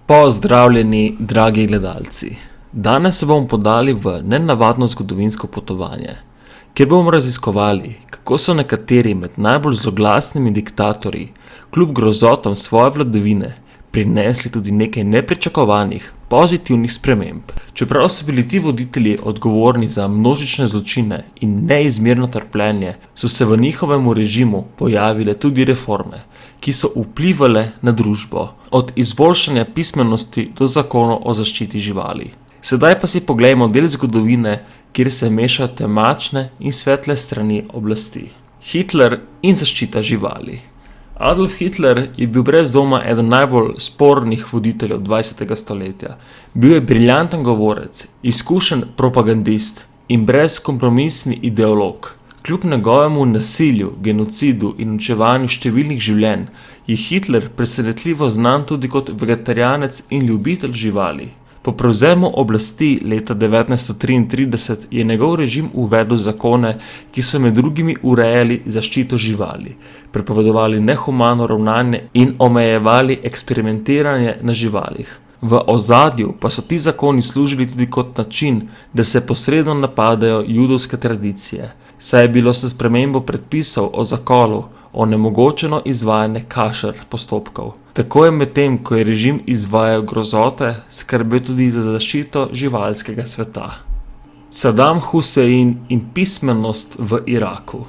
Pozdravljeni, dragi gledalci. Danes se bomo podali v nenavadno zgodovinsko potovanje, kjer bomo raziskovali, kako so nekateri med najbolj zloglasnimi diktatorji kljub grozotam svoje vladavine prinesli tudi nekaj nepričakovanih, pozitivnih sprememb. Čeprav so bili ti voditelji odgovorni za množične zločine in neizmerno trpljenje, so se v njihovem režimu pojavile tudi reforme, ki so vplivale na družbo, od izboljšanja pismenosti do zakonov o zaščiti živali. Sedaj pa si poglejmo del zgodovine, kjer se mešajo temačne in svetle strani oblasti. Hitler in zaščita živali. Adolf Hitler je bil brez dvoma eden najbolj spornih voditeljev 20. stoletja. Bil je briljanten govorec, izkušen propagandist in brezkompromisni ideolog. Kljub njegovemu nasilju, genocidu in uničevanju številnih življenj je Hitler presenetljivo znan tudi kot vegetarijanec in ljubitelj živali. Po prevzemu oblasti leta 1933 je njegov režim uvedel zakone, ki so med drugimi urejali zaščito živali, prepovedovali nehumano ravnanje in omejevali eksperimentiranje na živalih. V ozadju pa so ti zakoni služili tudi kot način, da se posredno napadajo judovske tradicije, saj je bilo s spremembo predpisov o zakolu onemogočeno izvajanje kašer postopkov. Tako je medtem, ko je režim izvajal grozote, skrbel tudi za zaščito živalskega sveta. Saddam Hussein in pismenost v Iraku.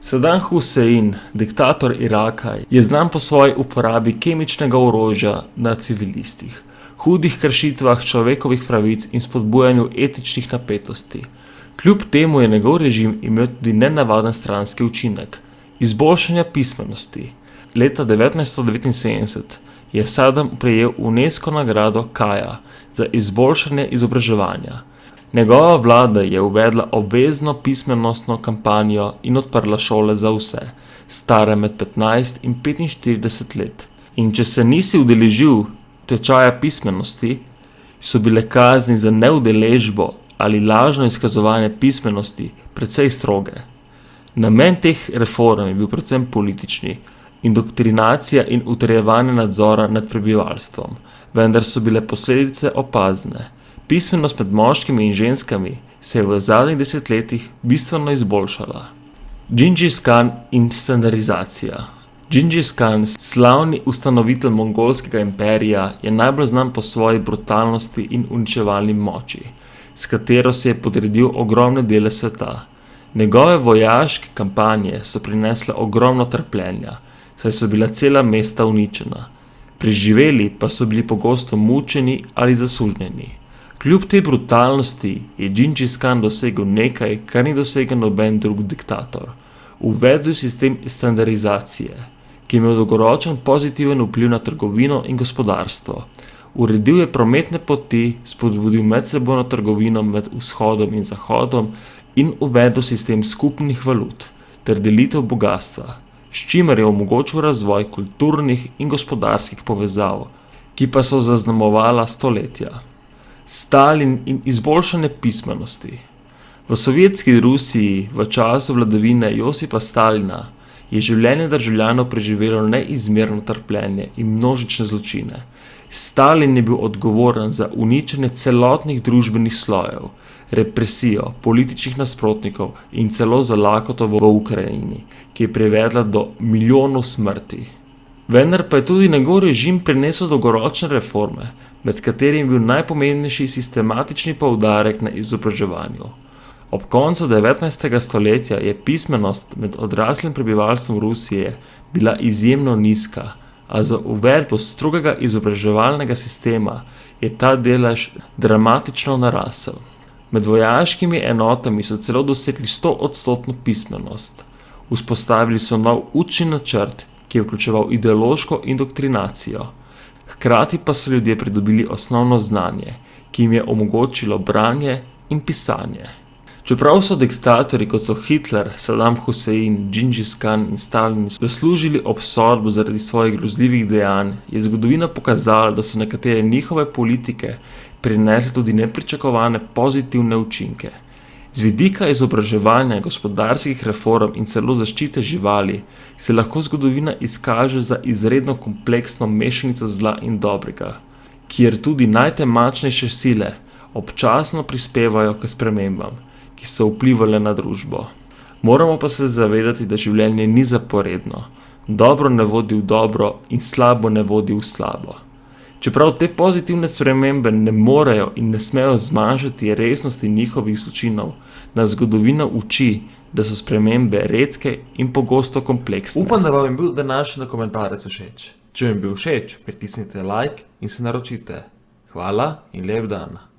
Saddam Hussein, diktator Iraka, je znan po svoji uporabi kemičnega orožja na civilistih, hudih kršitvah človekovih pravic in spodbujanju etičnih napetosti. Kljub temu je njegov režim imel tudi nenavaden stranski učinek – izboljšanja pismenosti. Leta 1979 je Saddam prejel UNESCO nagrado Kaja za izboljšanje izobraževanja. Njegova vlada je uvedla obvezno pismenostno kampanjo in odprla šole za vse, stare med 15 in 45 let. In če se nisi udeležil tečaja pismenosti, so bile kazni za neudeležbo ali lažno izkazovanje pismenosti precej stroge. Namen teh reform je bil predvsem politični, indoktrinacija in utrjevanje nadzora nad prebivalstvom, vendar so bile posledice opazne. Pismenost med moškimi in ženskami se je v zadnjih desetletjih bistveno izboljšala. Džingis Kan in standardizacija. Džingis Kan, slavni ustanovitelj mongolskega imperija, je najbolj znan po svoji brutalnosti in uničevalni moči, s katero se je podredil ogromne dele sveta. Njegove vojaške kampanje so prinesle ogromno trpljenja, saj so bila cela mesta uničena. Preživeli pa so bili pogosto mučeni ali zasužnjeni. Kljub tej brutalnosti je Džingis Kan dosegel nekaj, kar ni dosegel noben drug diktator. Uvedel sistem standardizacije, ki je imel dolgoročen pozitiven vpliv na trgovino in gospodarstvo. Uredil je prometne poti, spodbudil medsebojno trgovino med vzhodom in zahodom in uvedel sistem skupnih valut ter delitev bogastva, s čimer je omogočil razvoj kulturnih in gospodarskih povezav, ki pa so zaznamovala stoletja. Stalin in izboljšanje pismenosti. V sovjetski Rusiji v času vladavine Josipa Stalina je življenje državljanov preživelo neizmerno trpljenje in množične zločine. Stalin je bil odgovoren za uničenje celotnih družbenih slojev, represijo političnih nasprotnikov in celo za lakoto v Ukrajini, ki je privedla do milijonov smrti. Vendar pa je tudi njegov režim prinesel dolgoročne reforme, med katerimi je bil najpomembnejši sistematični poudarek na izobraževanju. Ob koncu 19. stoletja je pismenost med odraslim prebivalstvom Rusije bila izjemno nizka, a za uvedbo strogega izobraževalnega sistema je ta delež dramatično narasel. Med vojaškimi enotami so celo dosegli 100% pismenost. Vzpostavili so nov učni načrt, ki je vključeval ideološko indoktrinacijo. Hkrati pa so ljudje pridobili osnovno znanje, ki jim je omogočilo branje in pisanje. Čeprav so diktatorji, kot so Hitler, Saddam Hussein, Džingis Kan in Stalin zaslužili obsodbo zaradi svojih grozljivih dejanj, je zgodovina pokazala, da so nekatere njihove politike prinesle tudi nepričakovane pozitivne učinke. Z vidika izobraževanja, gospodarskih reform in celo zaščite živali se lahko zgodovina izkaže za izredno kompleksno mešanico zla in dobrega, kjer tudi najtemačnejše sile občasno prispevajo k spremembam, ki so vplivale na družbo. Moramo pa se zavedati, da življenje ni zaporedno. Dobro ne vodi v dobro in slabo ne vodi v slabo. Čeprav te pozitivne spremembe ne morejo in ne smejo zmanjšati resnosti njihovih zločinov, nas zgodovina uči, da so spremembe redke in pogosto kompleksne. Upam, da vam je bil današnji dokumentarec všeč. Če vam je bil všeč, pritisnite like in se naročite. Hvala in lep dan.